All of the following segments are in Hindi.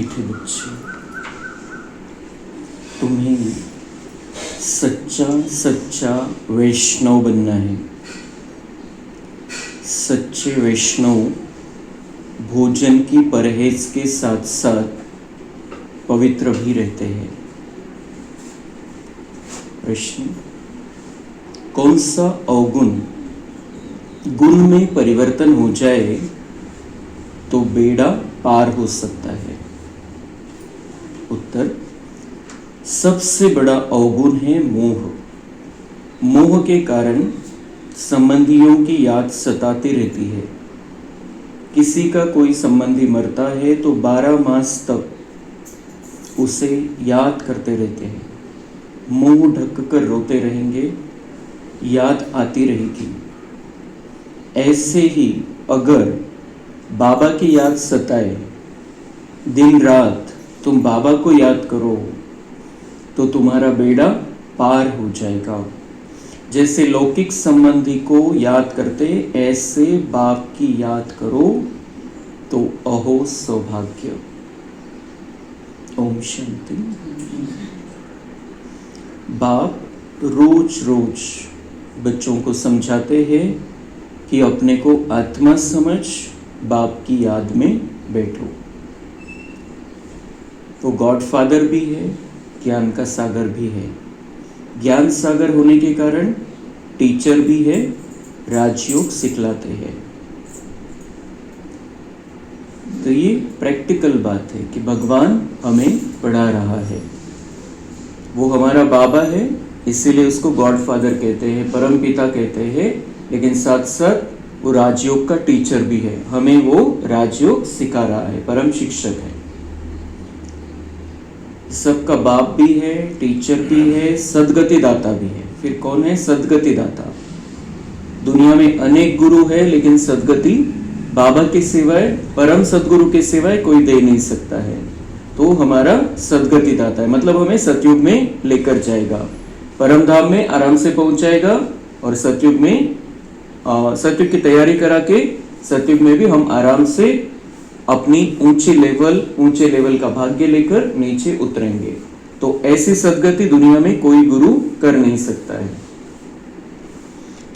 मीठे बच्चे, तुम्हें सच्चा सच्चा वैष्णव बनना है। सच्चे वैष्णव भोजन की परहेज के साथ साथ पवित्र भी रहते हैं। प्रश्न, कौन सा अवगुण गुण में परिवर्तन हो जाए तो बेड़ा पार हो सकता है? उत्तर, सबसे बड़ा अवगुण है मोह। मोह के कारण संबंधियों की याद सताती रहती है। किसी का कोई संबंधी मरता है तो 12 मास तक उसे याद करते रहते हैं। मुंह ढक कर रोते रहेंगे, याद आती रहेगी। ऐसे ही अगर बाबा की याद सताए, दिन रात तुम बाबा को याद करो तो तुम्हारा बेड़ा पार हो जाएगा। जैसे लौकिक संबंधी को याद करते, ऐसे बाप की याद करो तो अहो सौभाग्य। ओम शांति। बाप रोज रोज बच्चों को समझाते हैं कि अपने को आत्मा समझ बाप की याद में बैठो। वो गॉडफादर भी है, ज्ञान का सागर भी है। ज्ञान सागर होने के कारण टीचर भी है, राजयोग सिखलाते हैं। तो ये प्रैक्टिकल बात है कि भगवान हमें पढ़ा रहा है। वो हमारा बाबा है, इसीलिए उसको गॉडफादर कहते हैं, परम पिता कहते हैं, लेकिन साथ साथ वो राजयोग का टीचर भी है। हमें वो राजयोग सिखा रहा है, परम शिक्षक है। सबका बाप भी है, टीचर भी है, सद्गति दाता भी है। फिर कौन है सद्गति दाता? दुनिया में अनेक गुरु है, लेकिन सद्गति बाबा के सिवाय, परम सद्गुरु के सिवाय कोई दे नहीं सकता है। तो हमारा सद्गति दाता है, मतलब हमें सतयुग में लेकर जाएगा, परम धाम में आराम से पहुंच जाएगा, और सतयुग में सतयुग की तैयारी करा के सतयुग में भी हम आराम से अपनी ऊंचे लेवल का भाग्य लेकर नीचे उतरेंगे। तो ऐसी सद्गति दुनिया में कोई गुरु कर नहीं सकता है।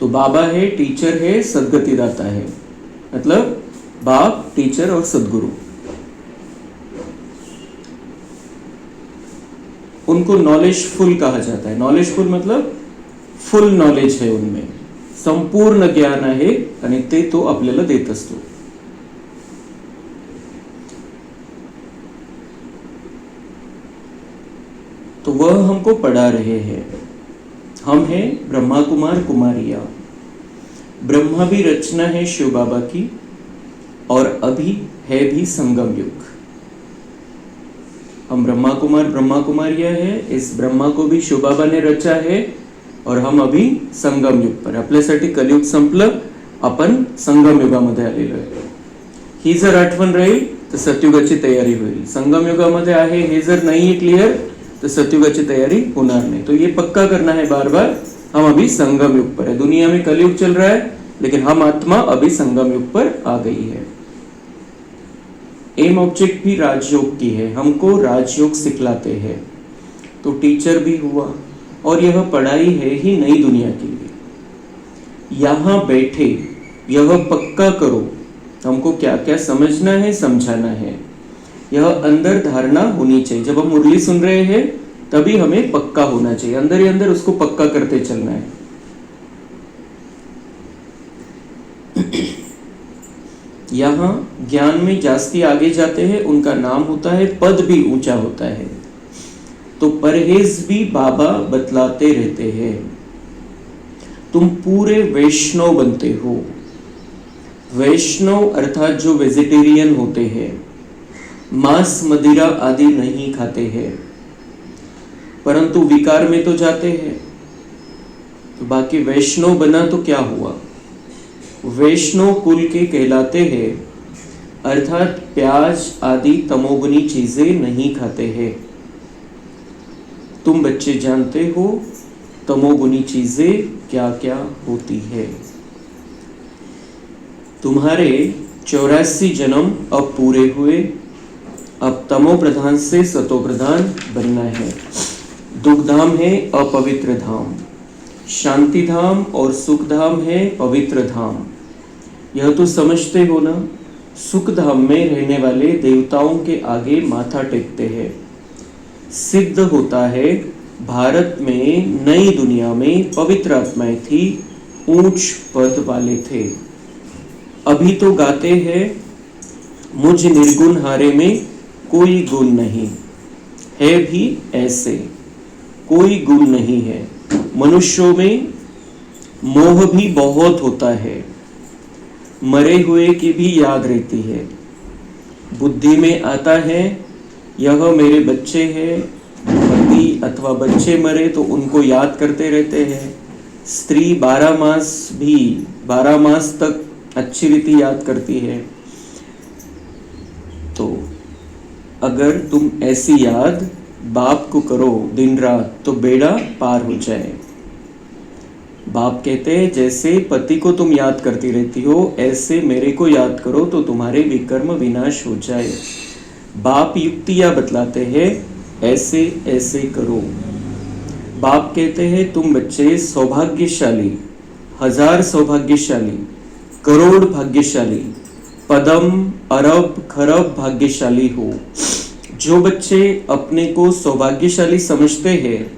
तो बाबा है, टीचर है, सद्गति दाता है, मतलब बाप, टीचर और सद्गुरु। उनको नॉलेजफुल कहा जाता है। नॉलेजफुल मतलब फुल नॉलेज है, उनमें संपूर्ण ज्ञान आहे आणि ते तो आपल्याला देत असतो। तो वह हमको पढ़ा रहे हैं। हम हैं ब्रह्मा कुमार कुमारिया। ब्रह्मा भी रचना है शिव बाबा की, और अभी है भी संगम युग। हम ब्रह्मा कुमारिया है। इस ब्रह्मा को भी शिव बाबा ने रचा है, और हम अभी संगम युग पर। आपल्यासाठी कलियुग संपलं, आपण संगम युगामध्ये आलेलो आहे। ही जर आठवण राहील तर सतयुगाची तयारी होईल। संगम युगामध्ये आहे हे जर नाही क्लियर तो सतयुगाची तैयारी होणार नहीं। तो ये पक्का करना है बार बार, हम अभी संगम युग पर है। दुनिया में कलयुग चल रहा है, लेकिन हम आत्मा अभी संगम युग पर आ गई है। एम ऑब्जेक्ट भी राजयोग की है, हमको राजयोग सिखलाते हैं। तो टीचर भी हुआ, और यह पढ़ाई है ही नई दुनिया के लिए। यहाँ बैठे यह पक्का करो हमको क्या क्या समझना है, समझाना है। यह अंदर धारणा होनी चाहिए। जब हम मुरली सुन रहे हैं तभी हमें पक्का होना चाहिए, अंदर ही अंदर उसको पक्का करते चलना है। यहाँ ज्ञान में जास्ती आगे जाते हैं, उनका नाम होता है, पद भी ऊंचा होता है। तो परहेज भी बाबा बतलाते रहते हैं। तुम पूरे वैष्णव बनते हो। वैष्णव अर्थात जो वेजिटेरियन होते हैं, मांस मदिरा आदि नहीं खाते हैं, परंतु विकार में तो जाते हैं। तो बाकी वैष्णव बना तो क्या हुआ? वैष्णव कुल के कहलाते हैं, अर्थात प्याज आदि तमोगुनी चीजें नहीं खाते हैं। तुम बच्चे जानते हो तमोगुनी चीजें क्या क्या होती है। तुम्हारे 84 जन्म अब पूरे हुए। अब तमो प्रधान से सतो प्रधान बनना है। दुखधाम है अपवित्र धाम, शांति धाम और सुख धाम है पवित्र धाम। यह तो समझते हो ना, सुख धाम में रहने वाले देवताओं के आगे माथा टेकते हैं। सिद्ध होता है भारत में नई दुनिया में पवित्र आत्माएं थी, ऊंच पद वाले थे। अभी तो गाते हैं मुझ निर्गुण हारे में कोई गुण नहीं है, भी ऐसे कोई गुण नहीं है। मनुष्यों में मोह भी बहुत होता है, मरे हुए की भी याद रहती है। बुद्धि में आता है यह मेरे बच्चे हैं, पति अथवा बच्चे मरे तो उनको याद करते रहते हैं। स्त्री 12 मास तक अच्छी रीति याद करती है। तो अगर तुम ऐसी याद बाप को करो दिन रात तो बेड़ा पार हो जाए। बाप कहते हैं जैसे पति को तुम याद करती रहती हो, ऐसे मेरे को याद करो तो तुम्हारे विकर्म विनाश हो जाए। बाप युक्तियां बतलाते हैं, ऐसे ऐसे करो। बाप कहते हैं तुम बच्चे सौभाग्यशाली, 1000 सौभाग्यशाली, करोड़ भाग्यशाली, पदम अरब खरब भाग्यशाली हो। जो बच्चे अपने को सौभाग्यशाली समझते हैं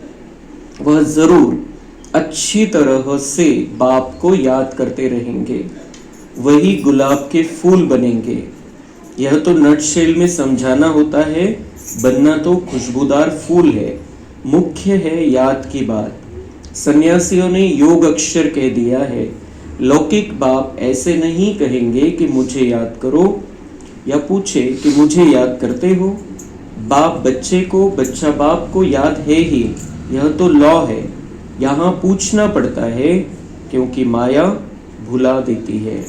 वह जरूर अच्छी तरह से बाप को याद करते रहेंगे, वही गुलाब के फूल बनेंगे। यह तो नटशेल में समझाना होता है, बनना तो खुशबूदार फूल है। मुख्य है याद की बात। सन्यासियों ने योग अक्षर कह दिया है। लौकिक बाप ऐसे नहीं कहेंगे कि मुझे याद करो या पूछे कि मुझे याद करते हो। बाप बच्चे को, बच्चा बाप को याद है ही, यह तो लॉ है। यहाँ पूछना पड़ता है क्योंकि माया भुला देती है।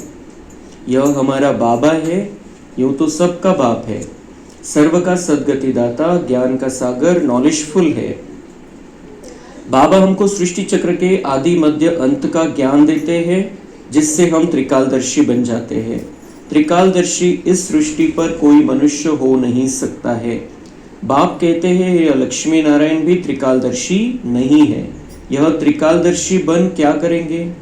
यह हमारा बाबा है, यूं तो सबका बाप है, सर्व का सद्गति दाता, ज्ञान का सागर, नॉलेजफुल है। बाबा हमको सृष्टि चक्र के आदि मध्य अंत का ज्ञान देते हैं, जिससे हम त्रिकालदर्शी बन जाते हैं। त्रिकालदर्शी इस सृष्टि पर कोई मनुष्य हो नहीं सकता है। बाप कहते हैं यह लक्ष्मी नारायण भी त्रिकालदर्शी नहीं है। यह त्रिकालदर्शी बन क्या करेंगे?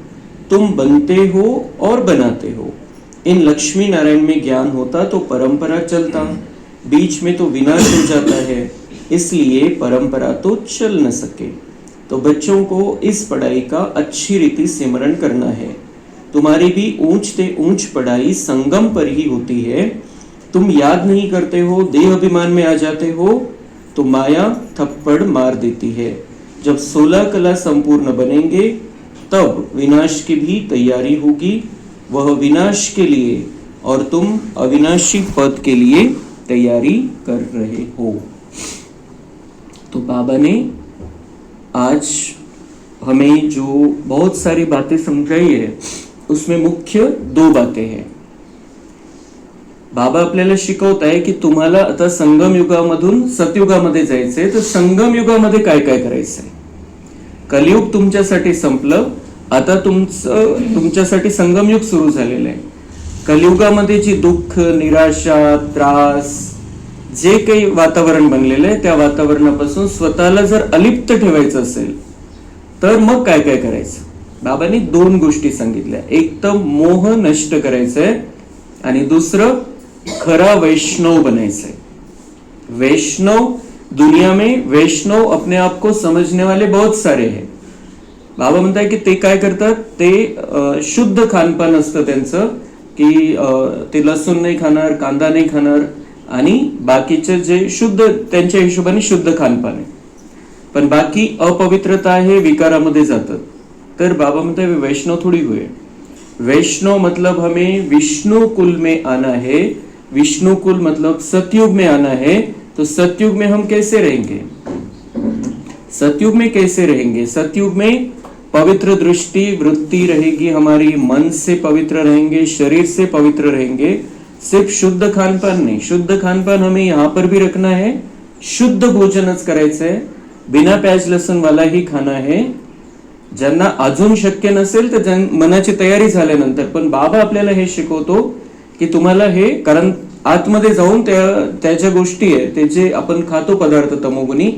तुम बनते हो और बनाते हो। इन लक्ष्मी नारायण में ज्ञान होता तो परंपरा चलता, बीच में तो विनाश हो जाता है, इसलिए परंपरा तो चल न सके। तो बच्चों को इस पढ़ाई का अच्छी रीति सिमरण करना है। तुम्हारी भी ऊंच से ऊंच पढ़ाई संगम पर ही होती है। तुम याद नहीं करते हो, देह अभिमान में आ जाते हो तो माया थप्पड़ मार देती है। जब 16 कला संपूर्ण बनेंगे तब विनाश की भी तैयारी होगी। वह विनाश के लिए और तुम अविनाशी पद के लिए तैयारी कर रहे हो। तो बाबा ने आज हमें जो बहुत सारी बातें समझाई है उसमें मुख्य 2 बातें हैं। बाबा आपल्याला शिकवताय की तुम्हाला आता संगम युगामधून सतयुगामध्ये जायचंय, तर संगम युगामध्ये काय काय करायचंय। कलियुग तुमच्यासाठी संपलं, आता तुमच्यासाठी संगम युग सुरू झालेलं आहे। कलियुगामध्ये जी दुःख, निराशा, त्रास जे काही वातावरण बनलेलं आहे त्या वातावरणापासून स्वतःला जर अलिप्त ठेवायचं असेल तर मग काय काय करायचं। बाबांनी 2 गोष्टी सांगितल्या। एक तर मोह नष्ट करायचंय आणि दुसरं खरा वैष्णव बनायचंय। वैष्णव, दुनिया में वैष्णव अपने आप को समझने वाले बहुत सारे हैं। बाबा म्हणतात की ते काय करतात, ते शुद्ध खानपान असतं त्यांचं, की ते लसूण नाही खाणार, कांदा नाही खाणार आणि बाकीचे जे शुद्ध त्यांच्या हिशोबाने शुद्ध खानपान आहे, पण बाकी अपवित्रता आहे, विकारामध्ये जातात। तर बाबा म्हणते वैष्णव थोड़ी हुए। वैष्णव मतलब हमें विष्णु कुल में आना है। विष्णु कुल मतलब सतयुग में आना है। तो सतयुग में हम कैसे रहेंगे? सतयुग में कैसे रहेंगे? सतयुग में पवित्र दृष्टि वृत्ति रहेगी हमारी, मन से पवित्र रहेंगे, शरीर से पवित्र रहेंगे। सिर्फ शुद्ध खानपान नहीं, शुद्ध खानपान हमें यहाँ पर भी रखना है, शुद्ध भोजनच करायचं है, बिना प्याज लसूण वाला ही खाना है। ज्यांना अजून शक्य नसेल तर मनाची तयारी झाल्यानंतर, पण बाबा आपल्याला हे शिकवतो की तुम्हाला हे, कारण आतमध्ये जाऊन त्या ज्या गोष्टी आहे ते जे आपण खातो पदार्थ तमोगुणी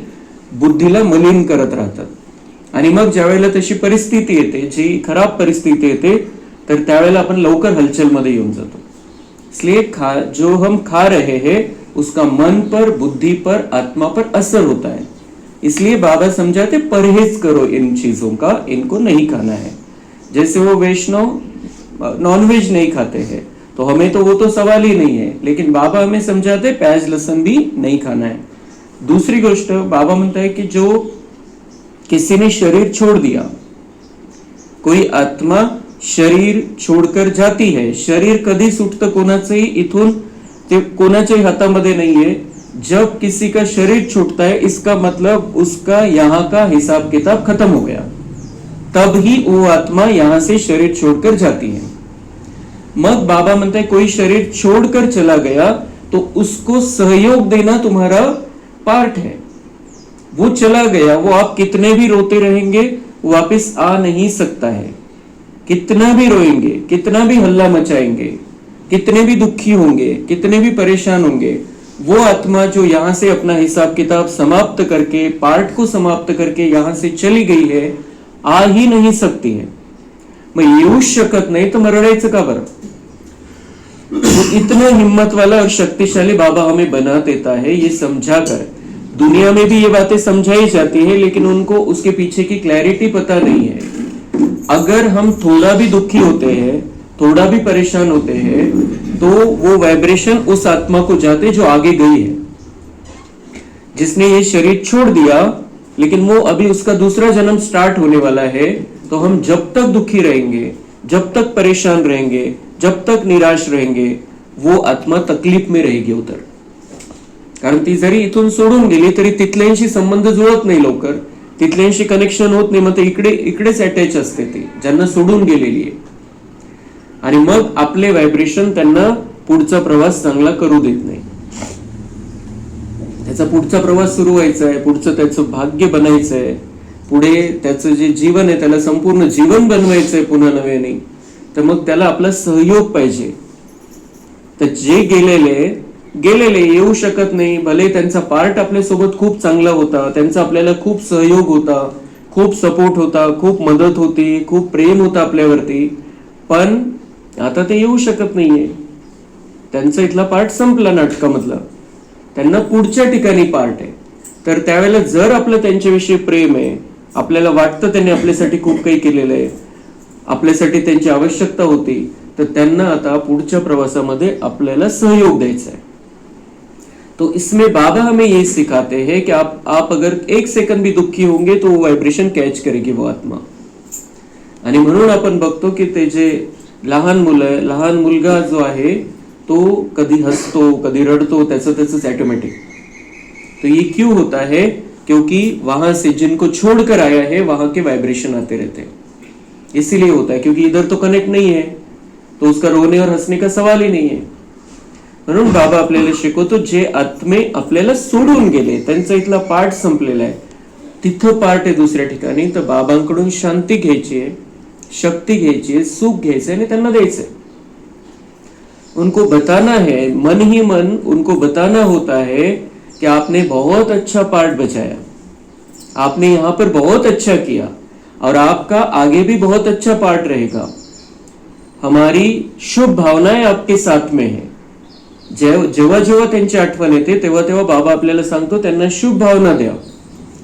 बुद्धीला मलिन करत राहतात. आणि मग ज्या वेळेला तशी परिस्थिती येते, जी खराब परिस्थिती येते, तर त्यावेळेला आपण लवकर हलचलमध्ये येऊन जातो. इसलिए जो हम खा रहे हैं उसका मन पर, बुद्धि पर, आत्मा पर असर होता है. इसलिए बाबा समझाते परहेज करो इन चीजों का, इनको नहीं खाना है. जैसे वो वैष्णव नॉनवेज नहीं खाते हैं, तो हमें तो वो तो सवाल ही नहीं है, लेकिन बाबा हमें समझाते प्याज लहसुन भी नहीं खाना है. दूसरी गोष्ट बाबा म्हणता है कि जो किसी ने शरीर छोड़ दिया, कोई आत्मा शरीर छोड़कर जाती है. शरीर कधी सुटतं कोणाचंही इथून, ते कोणाच्याही हातामध्ये नाहीये. जब किसी का शरीर छूटता है इसका मतलब उसका यहाँ का हिसाब किताब खत्म हो गया, तब ही वो आत्मा यहां से शरीर छोड़कर जाती है. मग बाबा म्हणते कोई शरीर छोड़कर चला गया तो उसको सहयोग देना तुम्हारा पार्ट है. वो चला गया, वो आप कितने भी रोते रहेंगे वापस आ नहीं सकता है. कितना भी रोएंगे, कितना भी हल्ला मचाएंगे, कितने भी दुखी होंगे, कितने भी परेशान होंगे, वो आत्मा जो यहां से अपना हिसाब किताब समाप्त करके, पार्ट को समाप्त करके यहां से चली गई है, आ ही नहीं सकती है. मग येऊ शकत नाही तर मग रडायचं का बरं? तो इतना हिम्मत वाला और शक्तिशाली बाबा हमें बना देता है, ये समझा कर. दुनिया में भी ये बातें समझाई जाती है, लेकिन उनको उसके पीछे की क्लैरिटी पता नहीं है. अगर हम थोड़ा भी दुखी होते हैं, थोड़ा भी परेशान होते हैं, तो वो वाइब्रेशन उस आत्मा को जाते जो आगे गई है, जिसने ये शरीर छोड़ दिया, लेकिन वो अभी उसका दूसरा जन्म स्टार्ट होने वाला है. तो हम जब तक दुखी रहेंगे, जब तक परेशान रहेंगे, जब तक निराश रहेंगे, वो आत्मा तकलीफ में रहेगी उधर. कारण ती जरी इथून सोडून गेली तरी तिथल्यांशी संबंध जुळत नाही लवकर, तिथल्यांशी कनेक्शन होत नाही. मग इकडेच अटॅच असते ती ज्यांना सोडून गेलेली आहे. आणि मग आपले व्हायब्रेशन त्यांना पुढचा प्रवास चांगला करू देत नाही. त्याचा पुढचा प्रवास सुरू व्हायचा आहे, पुढचं त्याचं भाग्य बनायचं आहे, पुढे त्याचं जे जीवन आहे त्याला संपूर्ण जीवन बनवायचंय पुन्हा नव्याने. तर मग त्याला आपला सहयोग पाहिजे. तर जे गेलेले येऊ शकत नाही, भले त्यांचा पार्ट आपल्या सोबत खूप चांगला होता, त्यांचा आपल्याला खूप सहयोग होता, खूप सपोर्ट होता, खूप मदत होती, खूप प्रेम होता आपल्यावरती, पण आता ते येऊ शकत नाहीये. त्यांचा इथला पार्ट संपला नाटकामधला, त्यांना पुढच्या ठिकाणी पार्ट आहे. तर त्यावेळेला जर आपलं त्यांच्याविषयी प्रेम आहे, आपल्याला वाटतं त्यांनी आपल्यासाठी खूप काही केलेलं आहे, आपल्यासाठी त्यांची आवश्यकता होती, तर त्यांना आता पुढच्या प्रवासामध्ये आपल्याला सहयोग द्यायचा आहे. तो इसमें बाबा हमें ये सिखाते हैं कि आप अगर एक सेकंड भी दुखी होंगे तो वो वाइब्रेशन कैच करेगी वो आत्मा. आणि म्हणून आपण बघतो की ते जे लहान मुलगा जो आहे तो कधी हसतो, कधी रडतो, त्याच ऑटोमेटिक. तो ये क्यों होता है? क्योंकि वहां से जिनको छोड़कर आया है वहां के वाइब्रेशन आते रहते हैं. इसीलिए होता है, क्योंकि इधर तो कनेक्ट नहीं है, तो उसका रोने और हंसने का सवाल ही नहीं है. म्हणून बाबा आपल्याला शिकवतो जे आत्मे आपल्याला सोडून गेले, त्यांचा इथला पार्ट संपलेला आहे, तिथं पार्ट आहे दुसऱ्या ठिकाणी, तर बाबांकडून शांती घ्यायची आहे, शक्ती घ्यायची आहे, सुख घ्यायचं आणि त्यांना द्यायचंय. उनको बताना है, मन ही मन उनको बताना होता है कि आपने बहुत अच्छा पार्ट बचाया, आपने यहाँ पर बहुत अच्छा किया और आपका आगे भी बहुत अच्छा पार्ट रहेगा. हमारी शुभ भावनाएं आपके साथ में है. जेव्हा जेव्हा त्यांची आठवण येते तेव्हा तेव्हा बाबा आपल्याला सांगतो त्यांना शुभ भावना द्या,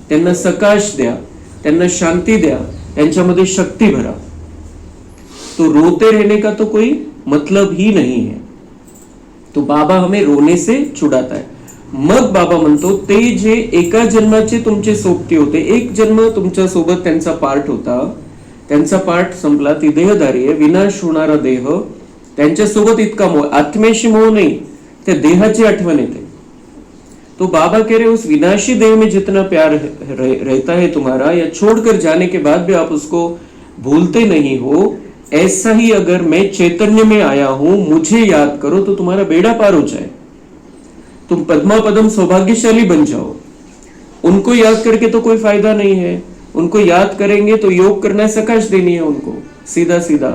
त्यांना सकाश द्या, त्यांना शांति द्या, त्यांच्यामध्ये शक्ति भरा. तो रोते रहने का तो कोई मतलब ही नहीं है. तो बाबा हमें रोने से छुड़ाता है. मग बाबा म्हणतो ते जे एका जन्माचे तुमचे सोबती होते, एक जन्म तुमच्या सोबत त्यांचा पार्ट होता, त्यांचा पार्ट संपला, ती देहधारी आहे, विनाश होणारा देह, त्यांच्या सोबत इतका मोह, आत्म्याशी मोह नहीं, त्या देहाची आठवण येते. तो बाबा कह रहे उस विनाशी देह में जितना प्यार रहता है तुम्हारा, या छोड़कर जाने के बाद भी आप उसको भूलते नहीं हो, ऐसा ही अगर मैं चैतन्य में आया हूं, मुझे याद करो तो तुम्हारा बेड़ा पार हो जाए, तुम पद्मा पदम सौभाग्यशाली बन जाओ. उनको याद करके तो कोई फायदा नहीं है. उनको याद करेंगे तो योग करना है, सकाश देनी है उनको सीधा सीधा.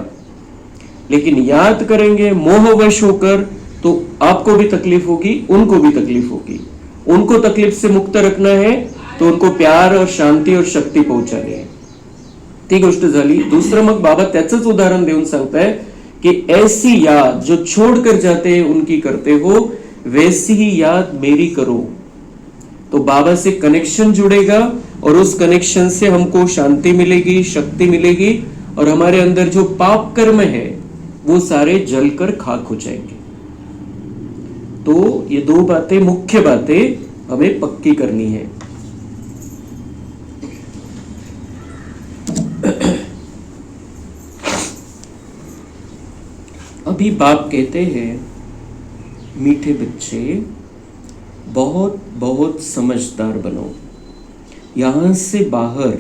लेकिन याद करेंगे मोहवश होकर तो आपको भी तकलीफ होगी, उनको भी तकलीफ होगी। उनको तकलीफ से मुक्त रखना है तो उनको प्यार और शांती और शक्ती पहुंचानी है। ती गोष्ट झाली। दुसरं मग बाबा त्याचंच उदाहरण देऊन सांगताय कि ऐसी याद जो छोड़कर जाते हैं उनकी करते हो, वैसी ही याद मेरी करो। तो बाबा से कनेक्शन जुड़ेगा और उस कनेक्शन से हमको शांति मिलेगी, शक्ति मिलेगी, और हमारे अंदर जो पाप कर्म है वो सारे जलकर खाक हो जाएंगे। तो ये दो बातें, मुख्य बातें हमें पक्की करनी है। अभी बाप कहते हैं, मीठे बच्चे बहुत बहुत समझदार बनो। यहां से बाहर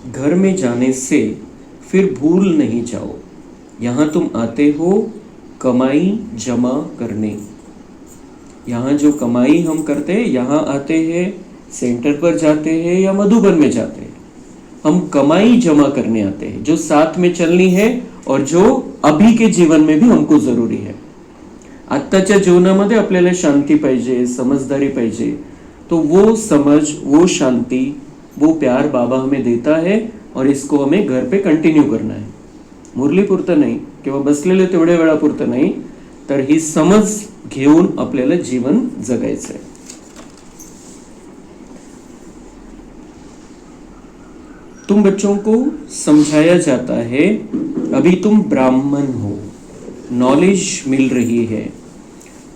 घर में जाने से फिर भूल नहीं जाओ। यहां तुम आते हो कमाई जमा करने। यहाँ जो कमाई हम करते हैं, यहाँ आते हैं, सेंटर पर जाते हैं या मधुबन में जाते हैं, हम कमाई जमा करने आते हैं जो साथ में चलनी है और जो अभी के जीवन में भी हमको जरूरी है। आत्ताच्या जीवनामध्ये आपल्याला शांती पाहिजे, समझदारी पाहिजे, तो वो समझ, वो शांति, वो प्यार बाबा हमें देता है और इसको हमें घर पे कंटिन्यू करना है। मुरलीपुरतं नाही किंवा बसलेले तेवढ्या वेळापुरतं नाही, तर ही समझ घेऊन आपल्याला जीवन जगायचंय। तुम बच्चों को समझाया जाता है, अभी तुम ब्राह्मण हो, नॉलेज मिल रही है,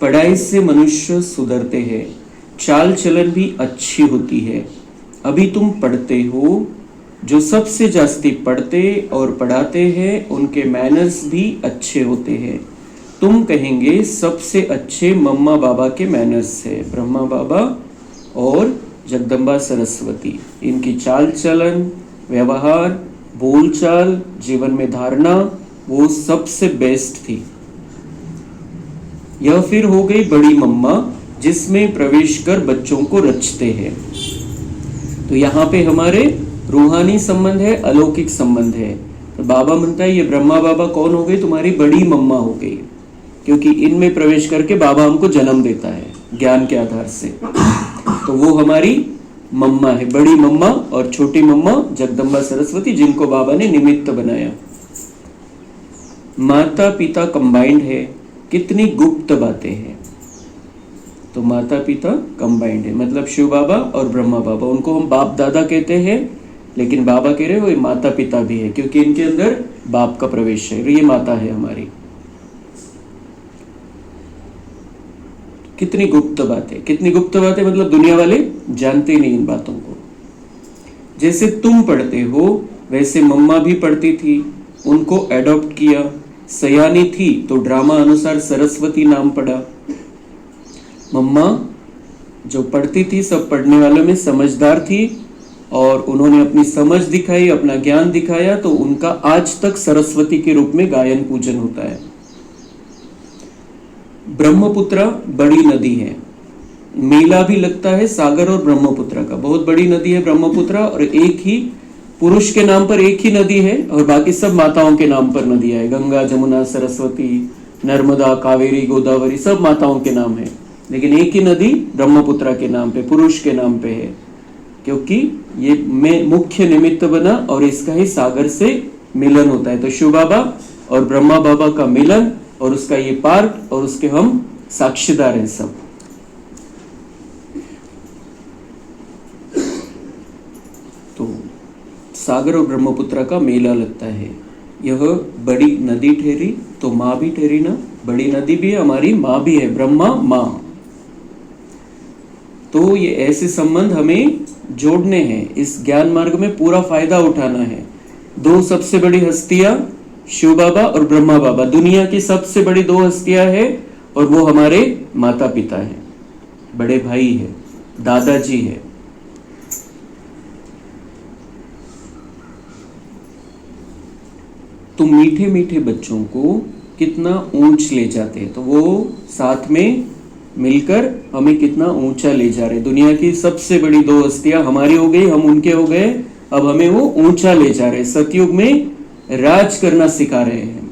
पढ़ाई से मनुष्य सुधरते हैं, चाल चलन भी अच्छी होती है। अभी तुम पढ़ते हो, जो सबसे जास्ती पढ़ते और पढ़ाते हैं उनके मैनर्स भी अच्छे होते हैं। तुम कहेंगे सबसे अच्छे मम्मा बाबा के मैनर्स है, ब्रह्मा बाबा और जगदम्बा सरस्वती। इनकी चाल चलन, व्यवहार, बोलचाल, जीवन में धारणा, वो सबसे बेस्ट थी। यह फिर हो गई बड़ी मम्मा, जिसमें प्रवेश कर बच्चों को रचते हैं। तो यहाँ पे हमारे रूहानी संबंध है, अलौकिक संबंध है। तो बाबा म्हणता है ये ब्रह्मा बाबा कौन हो गई? तुम्हारी बड़ी मम्मा हो गई, क्योंकि इनमें प्रवेश करके बाबा हमको जन्म देता है ज्ञान के आधार से। तो वो हमारी मम्मा है, बड़ी मम्मा और छोटी मम्मा जगदम्बा सरस्वती, जिनको बाबा ने निमित्त बनाया। माता पिता कंबाइंड है, कितनी गुप्त बातें हैं। तो माता पिता कंबाइंड है, मतलब शिव बाबा और ब्रह्मा बाबा, उनको हम बाप दादा कहते हैं, लेकिन बाबा कह रहे वो माता पिता भी है, क्योंकि इनके अंदर बाप का प्रवेश है। ये माता है हमारी। कितनी गुप्त बातें, कितनी गुप्त बातें, मतलब दुनिया वाले जानते नहीं इन बातों को। जैसे तुम पढ़ते हो वैसे मम्मा भी पढ़ती थी, उनको एडॉप्ट किया। सयानी थी तो ड्रामा अनुसार सरस्वती नाम पड़ा। मम्मा जो पढ़ती थी, सब पढ़ने वालों में समझदार थी और उन्होंने अपनी समझ दिखाई, अपना ज्ञान दिखाया, तो उनका आज तक सरस्वती के रूप में गायन पूजन होता है। ब्रह्मपुत्र बड़ी नदी है, मेला भी लगता है सागर और ब्रह्मपुत्र का। बहुत बड़ी नदी है ब्रह्मपुत्र, और एक ही पुरुष के नाम पर एक ही नदी है और बाकी सब माताओं के नाम पर नदियां है। गंगा, जमुना, सरस्वती, नर्मदा, कावेरी, गोदावरी, सब माताओं के नाम है, लेकिन एक ही नदी ब्रह्मपुत्र के नाम पे, पुरुष के नाम पे है, क्योंकि ये में मुख्य निमित्त बना और इसका ही सागर से मिलन होता है। तो शिव बाबा और ब्रह्मा बाबा का मिलन और उसका ये पार्ट, और उसके हम साक्षीदार हैं सब। तो सागर और ब्रह्मपुत्र का मेला लगता है। यह बड़ी नदी ठहरी तो माँ भी ठहरी ना, बड़ी नदी भी है, हमारी माँ भी है, ब्रह्मा माँ। तो ये ऐसे संबंध हमें जोड़ने हैं, इस ज्ञान मार्ग में पूरा फायदा उठाना है। दो सबसे बड़ी हस्तियां शिव बाबा और ब्रह्मा बाबा, दुनिया की सबसे बड़ी दो हस्तियां हैं, और वो हमारे माता पिता हैं, बड़े भाई है, दादाजी है। तो मीठे मीठे बच्चों को कितना ऊंच ले जाते हैं, तो वो साथ में मिलकर हमें कितना ऊंचा ले जा रहे। दुनिया की सबसे बड़ी दो हस्तियां हमारी हो गई, हम उनके हो गए, अब हमें वो ऊंचा ले जा रहे, सतयुग में राज करना सिखा रहे हैं।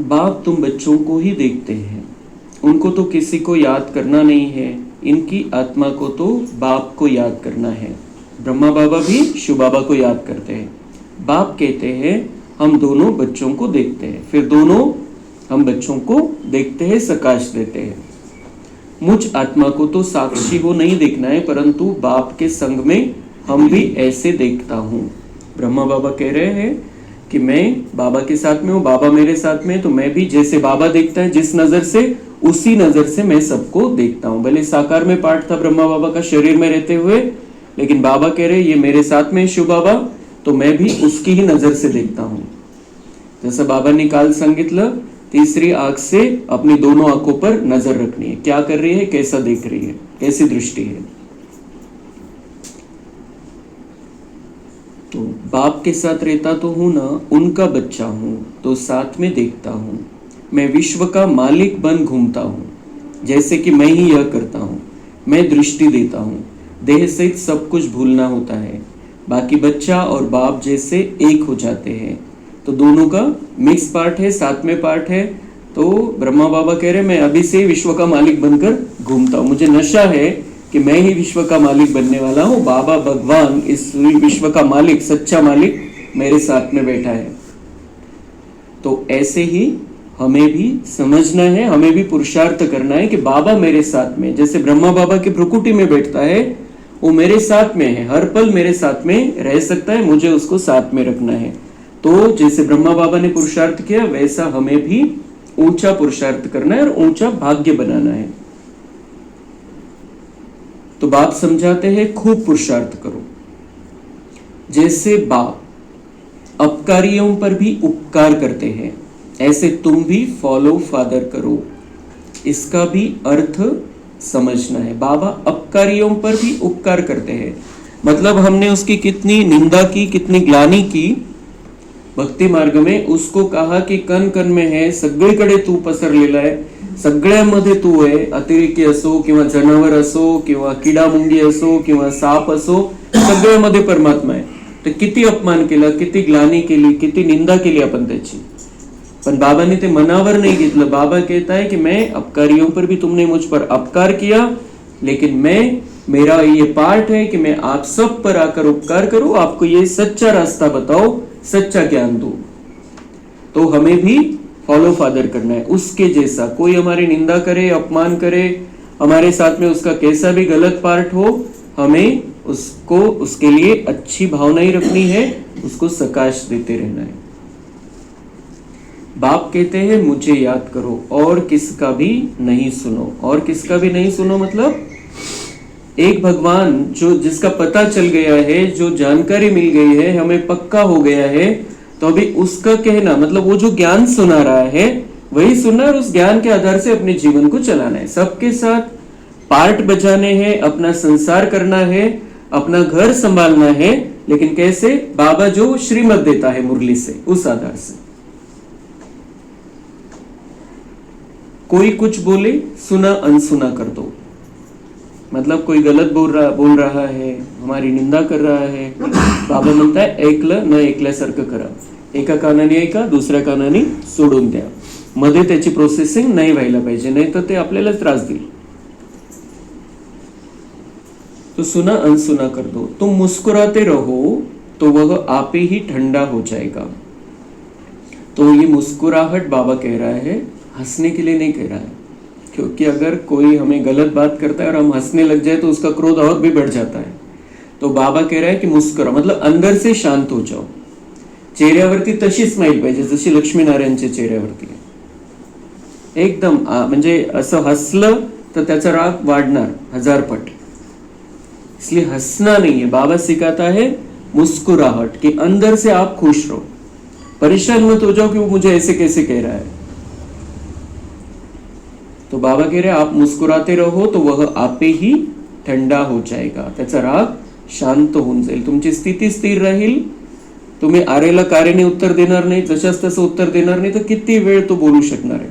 बाप तुम बच्चों को ही देखते हैं, उनको तो किसी को याद करना नहीं है, इनकी आत्मा को तो बाप को याद करना है। ब्रह्मा बाबा भी शिव बाबा को याद करते हैं। बाप कहते हैं हम दोनों बच्चों को देखते हैं, फिर दोनों हम बच्चों को देखते हैं, सकाश देते हैं। मुझ आत्मा को तो साक्षी हो नहीं देखना है, परंतु बाप के संग में हम भी ऐसे देखता हूँ। ब्रह्मा बाबा कह रहे हैं कि मैं बाबा के साथ में हूँ, बाबा मेरे साथ में, तो मैं भी जैसे बाबा देखता है जिस नजर से, उसी नजर से मैं सबको देखता हूँ। भले साकार में पार्ट था ब्रह्मा बाबा का शरीर में रहते हुए, लेकिन बाबा कह रहे ये मेरे साथ में शिव बाबा, तो मैं भी उसकी ही नजर से देखता हूँ। जैसा बाबा ने काल सांगितलं, तीसरी आंख से अपनी दोनों आंखों पर नजर रखनी है, क्या कर रही है, कैसा देख रही है, कैसी दृष्टि है। तो बाप के साथ रहता तो हूं ना, उनका बच्चा हूं, तो साथ में देखता हूं। मैं विश्व का मालिक बन घूमता हूं, जैसे कि मैं ही यह करता हूं। मैं दृष्टि देता हूं, देह सहित सब कुछ भूलना होता है, बाकी बच्चा और बाप जैसे एक हो जाते हैं। तो दोनों का मिक्स पार्ट है, साथ में पार्ट है। तो ब्रह्मा बाबा कह रहे मैं अभी से विश्व का मालिक बनकर घूमता हूँ, मुझे नशा है कि मैं ही विश्व का मालिक बनने वाला हूँ। बाबा भगवान, इस विश्व का मालिक, सच्चा मालिक मेरे साथ में बैठा है। तो ऐसे ही हमें भी समझना है, हमें भी पुरुषार्थ करना है कि बाबा मेरे साथ में, जैसे ब्रह्मा बाबा की भ्रुकुटी में बैठता है, वो मेरे साथ में है, हर पल मेरे साथ में रह सकता है, मुझे उसको साथ में रखना है। तो जैसे ब्रह्मा बाबा ने पुरुषार्थ किया, वैसा हमें भी ऊंचा पुरुषार्थ करना है और ऊंचा भाग्य बनाना है। तो बाप समझाते हैं खूब पुरुषार्थ करो। जैसे बाप अपकारियों पर भी उपकार करते हैं, ऐसे तुम भी फॉलो फादर करो। इसका भी अर्थ समझना है। बाबा अपकारियों पर भी उपकार करते हैं, मतलब हमने उसकी कितनी निंदा की, कितनी ग्लानि की भक्ति मार्ग में, उसको कहा कि कण कण में है, सगळीकडे तू पसरलेला आहे, सगळ्यामध्ये तू आहे, अतिरेकी असो किंवा जनावर असो किंवा किडामुंगी असो किंवा साप असो, सगळ्यामध्ये परमात्मा आहे। तर किती अपमान केला, किती ग्लानी केली, किती निंदा केली आपण त्याची, पर बाबा ने ते मनावर नहीं घेतलं। बाबा कहता है कि मैं अपकारियों पर भी तुमने मुझ पर अपकार किया, लेकिन मैं, मेरा ये पार्ट है कि मैं आप सब पर आकर उपकार करूं, आपको ये सच्चा रास्ता बताओ, सच्चा ज्ञान दो। तो हमें भी फॉलो फादर करना है उसके जैसा। कोई हमारी निंदा करे, अपमान करे, हमारे साथ में उसका कैसा भी गलत पार्ट हो, हमें उसको, उसके लिए अच्छी भावना ही रखनी है, उसको सकाश देते रहना है। बाप कहते हैं मुझे याद करो और किसका भी नहीं सुनो। और किसका भी नहीं सुनो मतलब एक भगवान जो, जिसका पता चल गया है, जो जानकारी मिल गई है, हमें पक्का हो गया है, तो अभी उसका कहना मतलब वो जो ज्ञान सुना रहा है वही सुनना और उस ज्ञान के आधार से अपने जीवन को चलाना है। सबके साथ पार्ट बजाने हैं, अपना संसार करना है, अपना घर संभालना है, लेकिन कैसे? बाबा जो श्रीमत देता है मुरली से, उस आधार से। कोई कुछ बोले, सुना अनसुना कर दो। मतलब कोई गलत बोल रहा है, हमारी निंदा कर रहा है, बाबा म्हणता है ऐकलं न ऐकल्यासारखं करा। एका कानाने ऐका, दुसऱ्या कानाने सोडून द्या, मध्ये त्याची प्रोसेसिंग नाही व्हायला पाहिजे, नाही तर ते आपल्याला त्रास देईल। तो सुना अनसुना कर दो। तुम मुस्कुराते रहो तो वह आप ही ठंडा हो जाएगा। तो ये मुस्कुराहट बाबा कह रहा है, हंसने के लिए नहीं कह रहा है, क्योंकि अगर कोई हमें गलत बात करता है और हम हंसने लग जाए तो उसका क्रोध और भी बढ़ जाता है। तो बाबा कह रहा है कि मुस्कुरा, मतलब अंदर से शांत हो जाओ। चेहऱ्यावरती तशी स्माइल पाहिजे जशी लक्ष्मीनारायणच्या चेहऱ्यावरती आहे। एकदम म्हणजे असं हसलं तर त्याचा राग वाढणार 1000 पट, इसलिए हंसना नहीं है। बाबा सिखाता है मुस्कुराहट, कि अंदर से आप खुश रहो, परेशान मत हो जाओ कि वो मुझे ऐसे कैसे कह रहा है। तो बाबा कह रहे आप मुस्कुराते रहो तो वह आपे ही ठंडा हो जाएगा, त्याचा राग शांत होऊन जाईल, तुमची स्थिती स्थिर राहील, तुम्ही आरेला कार्याने उत्तर देणार नाही, जशाच तसं उत्तर देणार नाही, तर किती वेळ तो बोलू शकणार आहे।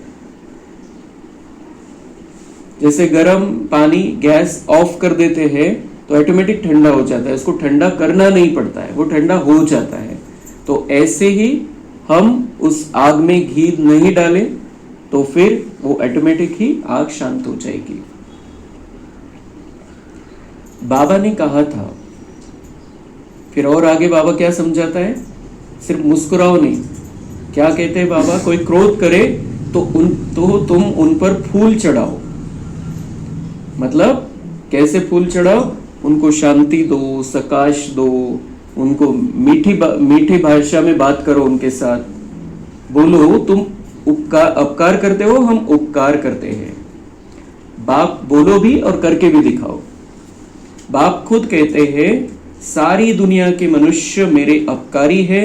जैसे गर्म पानी गैस ऑफ कर देते हैं तो ऑटोमेटिक ठंडा हो जाता है, उसको ठंडा करना नहीं पड़ता है, वो ठंडा हो जाता है। तो ऐसे ही हम उस आग में घी नहीं डालें तो फिर वो ऑटोमेटिक ही आग शांत हो जाएगी। बाबा ने कहा था, फिर और आगे बाबा क्या समझाता है, सिर्फ मुस्कुराओ नहीं, क्या कहते हैं बाबा, कोई क्रोध करे तो तुम उन पर फूल चढ़ाओ। मतलब कैसे फूल चढ़ाओ, उनको शांति दो, सकाश दो, उनको मीठी भाषा में बात करो, उनके साथ बोलो तुम अपकार करते हो, हम उपकार करते हैं। बाप बोलो भी और करके भी दिखाओ। बाप खुद कहते हैं, सारी दुनिया के मनुष्य मेरे अपकारी है,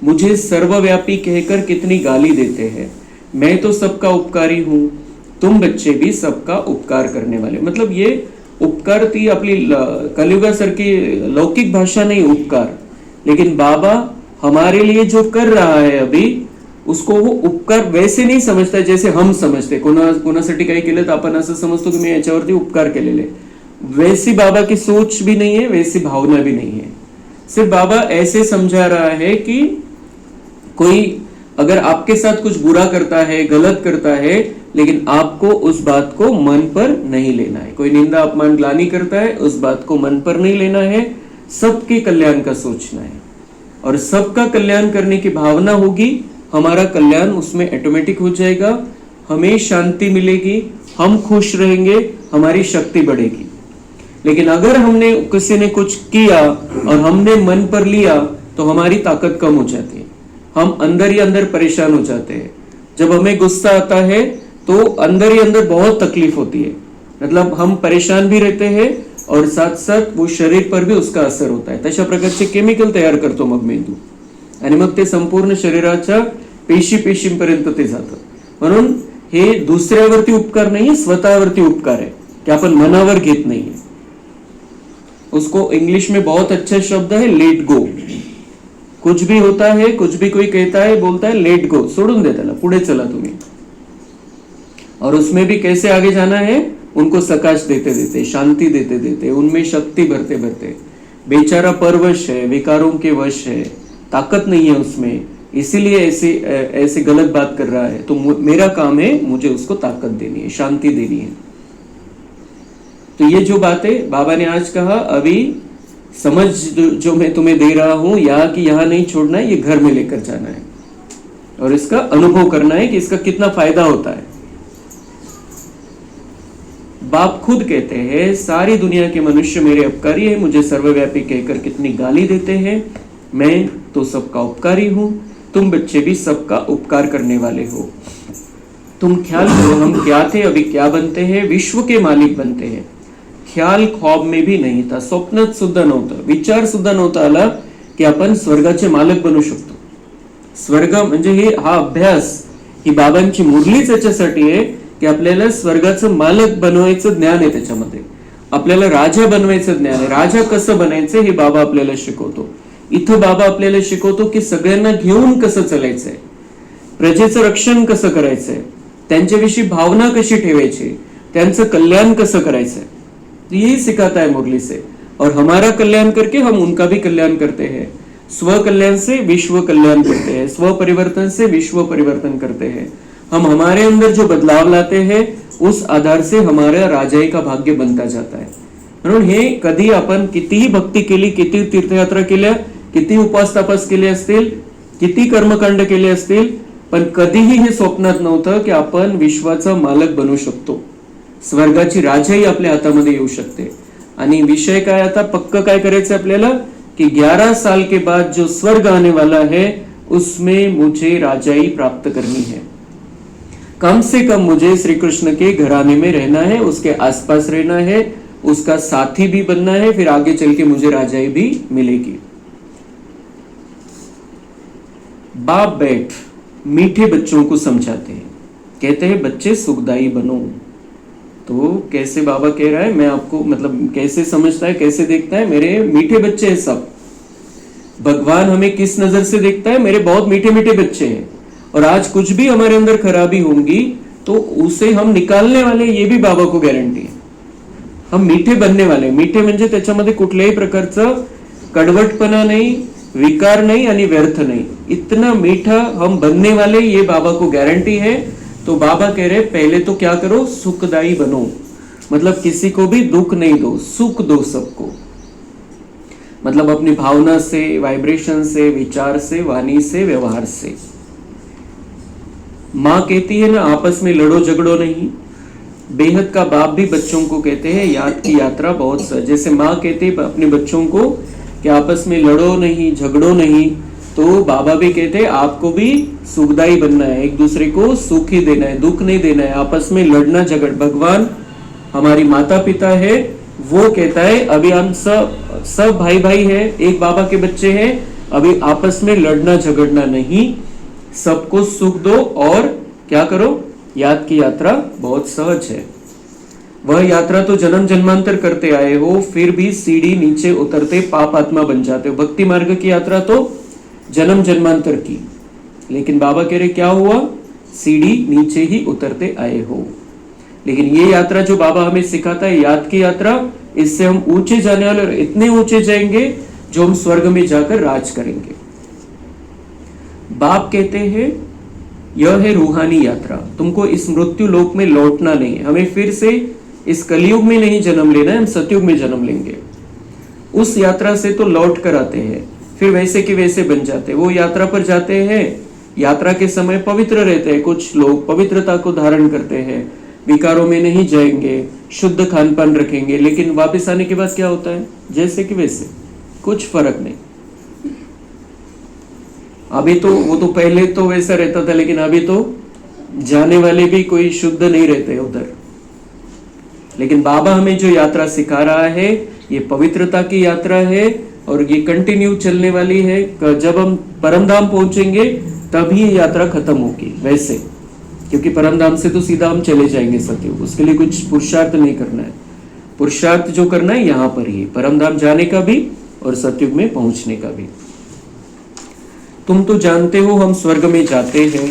मुझे सर्वव्यापी कहकर कितनी गाली देते हैं, मैं तो सबका उपकारी हूं, तुम बच्चे भी सबका उपकार करने वाले। मतलब ये उपकार थी अपनी कलियुगा सर की लौकिक भाषा नहीं, उपकार। लेकिन बाबा हमारे लिए जो कर रहा है अभी, उसको वो उपकार वैसे नहीं समजता जैसे हम समजते। कोणासाठी काही केलं तर आपण असं समजतो की मी याच्यावरती उपकार केलेले, वैसी बाबा की सोच भी नहीं है, वैसी भावना भी नहीं है। सिर्फ बाबा ऐसे समझा रहा है कि कोई अगर आपके साथ कुछ बुरा करता है, गलत करता है, लेकिन आपको उस बात को मन पर नहीं लेना है। कोई निंदा अपमान ग्लानि करता है, उस बात को मन पर नहीं लेना है, सबके कल्याण का सोचना है। और सबका कल्याण करने की भावना होगी, हमारा कल्याण उसमें ऑटोमेटिक हो जाएगा, हमें शांति मिलेगी, हम खुश रहेंगे, हमारी शक्ति बढ़ेगी। लेकिन अगर हमने किसी ने कुछ किया और हमने मन पर लिया तो हमारी ताकत कम हो जाती है, हम अंदर ही अंदर परेशान हो जाते हैं। जब हमें गुस्सा आता है तो अंदर ही अंदर बहुत तकलीफ होती है, मतलब हम परेशान भी रहते हैं और साथ साथ वो शरीर पर भी उसका असर होता है। तशा प्रकारचे केमिकल तयार करतो मग मेंदू, आणि मग ते संपूर्ण शरीराच्या पेशींपर्यंत ते जातं। म्हणून हे दुसऱ्यावरती उपकार नाही, स्वतःवरती उपकार आहे की आपण मनावर घेत नाहीये। उसको इंग्लिश में बहुत अच्छा शब्द है, लेट गो। कुछ भी होता है, कुछ भी कोई कहता है, बोलता है, लेट गो, सोडून दे त्याला, पुढे चला तुम्ही। और उसमें भी कैसे आगे जाना है, उनको सकाश देते देते, शांति देते देते, उनमें शक्ति भरते भरते। बेचारा परवश है, विकारों के वश है, ताकत नहीं है उसमें, इसीलिए ऐसे गलत बात कर रहा है। तो मेरा काम है, मुझे उसको ताकत देनी है, शांति देनी है। तो ये जो बातें बाबा ने आज कहा, अभी समझ जो मैं तुम्हें दे रहा हूं, यहाँ की यहाँ नहीं छोड़ना है, ये घर में लेकर जाना है और इसका अनुभव करना है कि इसका कितना फायदा होता है। बाप खुद कहते हैं, सारी दुनिया के मनुष्य मेरे अपकारी है, मुझे सर्वव्यापी कहकर कितनी गाली देते हैं, मैं तो सबका उपकारी हूं, तुम बच्चे भी सबका उपकार करने वाले हो। तुम ख्याल करो, हम क्या थे, अभी क्या बनते हैं, विश्व के मालिक बनते हैं। ख्याल ख्वाब में भी नाही था, स्वप्नात सुद्धा नव्हतं, विचार सुद्धा नव्हता आला की आपण स्वर्गाचे मालक बनू शकतो। स्वर्ग म्हणजे हा अभ्यास, ही बाबांची मुरलीच याच्यासाठी आहे की आपल्याला स्वर्गाचं मालक बनवायचं ज्ञान आहे, त्याच्यामध्ये आपल्याला राजा बनवायचं ज्ञान आहे। राजा कसं बनायचं हे बाबा आपल्याला शिकवतो। इथं बाबा आपल्याला शिकवतो की सगळ्यांना घेऊन कसं चालायचंय, प्रजेचं रक्षण कसं करायचंय, त्यांच्याविषयी भावना कशी ठेवायची, त्यांचं कल्याण कसं करायचंय, यही सिखाता है मुरली से। और हमारा कल्याण करके हम उनका भी कल्याण करते हैं। स्व कल्याण से विश्व कल्याण करते हैं, स्व परिवर्तन से विश्व परिवर्तन करते हैं। हम हमारे अंदर जो बदलाव लाते हैं, उस आधार से हमारा राजाई का भाग्य बनता जाता है। म्हणून हे कधी आपण कितीही भक्ती केली, किती तीर्थयात्रा केल्या, किती उपास तापास केले असतील, किती कर्मकांड केले असतील, पण कधीही हे स्वप्नात नव्हतं की आपण विश्वाचा मालक बनू शकतो, स्वर्गाची राजाई आपल्या हातामध्ये येऊ शकते। आणि विषय काय, आता पक्क काय करायचं आपल्याला कि 11 साल के बाद जो स्वर्ग आने वाला है, उसमें मुझे राजाई प्राप्त करनी है। कम से कम मुझे श्री कृष्ण के घराने में रहना है, उसके आसपास रहना है, उसका साथी भी बनना है, फिर आगे चल के मुझे राजाई भी मिलेगी। बाप बैठ मीठे बच्चों को समझाते हैं, कहते हैं बच्चे सुखदाई बनो। तो कैसे बाबा कह रहा है, मैं आपको मतलब कैसे समझता है, कैसे देखता है, मेरे मीठे बच्चे हैं सब। भगवान हमें किस नजर से देखता है, मेरे बहुत मीठे मीठे बच्चे हैं। और आज कुछ भी हमारे अंदर खराबी होंगी तो उसे हम निकालने वाले, ये भी बाबा को गॅरंटी है। हम मीठे बनने वाले, मीठे म्हणजे त्याच्यामध्ये कुठल्याही प्रकारचं कडवटपणा नाही, विकार नहीं यानी व्यर्थ नहीं। इतना मीठा हम बनने वाले, ये बाबा को गारंटी है। तो बाबा कह रहे पहले तो क्या करो, सुखदाई बनो, मतलब किसी को भी दुख नहीं दो, सुख दो सबको। मतलब अपनी भावना से, वाइब्रेशन से, विचार से, वाणी से, व्यवहार से। माँ कहती है ना, आपस में लड़ो झगड़ो नहीं। बेहद का बाप भी बच्चों को कहते हैं याद की यात्रा बहुत सहज। जैसे माँ कहते हैं अपने बच्चों को कि आपस में लड़ो नहीं, झगड़ो नहीं, तो बाबा भी कहते हैं आपको भी सुखदाई बनना है, एक दूसरे को सुख ही देना है, दुख नहीं देना है, आपस में लड़ना झगड़। भगवान हमारी माता पिता है, वो कहता है अभी हम सब भाई भाई है, एक बाबा के बच्चे हैं, अभी आपस में लड़ना झगड़ना नहीं, सबको सुख दो और क्या करो, याद की यात्रा बहुत सहज है। वह यात्रा तो जन्म जन्मांतर करते आए हो, फिर भी सीढ़ी नीचे उतरते पाप आत्मा बन जाते हो। भक्ति मार्ग की यात्रा तो जन्म जन्मांतर की, लेकिन बाबा कह रहे क्या हुआ, सीढ़ी नीचे ही उतरते आए हो। लेकिन ये यात्रा जो बाबा हमें सिखाता है, याद की यात्रा, इससे हम ऊंचे जाने वाले, और इतने ऊंचे जाएंगे जो हम स्वर्ग में जाकर राज करेंगे। बाप कहते हैं यह है रूहानी यात्रा, तुमको इस मृत्यु लोक में लौटना नहीं है, हमें फिर से इस कलयुग में नहीं जन्म लेना है, हम सतयुग में जन्म लेंगे। उस यात्रा से तो लौट कर आते हैं, फिर वैसे के वैसे बन जाते हैं। वो यात्रा पर जाते हैं, यात्रा के समय पवित्र रहते हैं, कुछ लोग पवित्रता को धारण करते हैं, विकारों में नहीं जाएंगे, शुद्ध खान पान रखेंगे, लेकिन वापस आने के बाद क्या होता है, जैसे कि वैसे, कुछ फर्क नहीं। अभी तो वो तो पहले तो वैसा रहता था, लेकिन अभी तो जाने वाले भी कोई शुद्ध नहीं रहते उधर। लेकिन बाबा हमें जो यात्रा सिखा रहा है, ये पवित्रता की यात्रा है और ये कंटिन्यू चलने वाली है। जब हम परमधाम पहुंचेंगे तभी ये यात्रा खत्म होगी वैसे, क्योंकि परमधाम से तो सीधा हम चले जाएंगे सतयुग, उसके लिए कुछ पुरुषार्थ नहीं करना है। पुरुषार्थ जो करना है यहाँ पर ही, परमधाम जाने का भी और सतयुग में पहुंचने का भी। तुम तो जानते हो हम स्वर्ग में जाते हैं,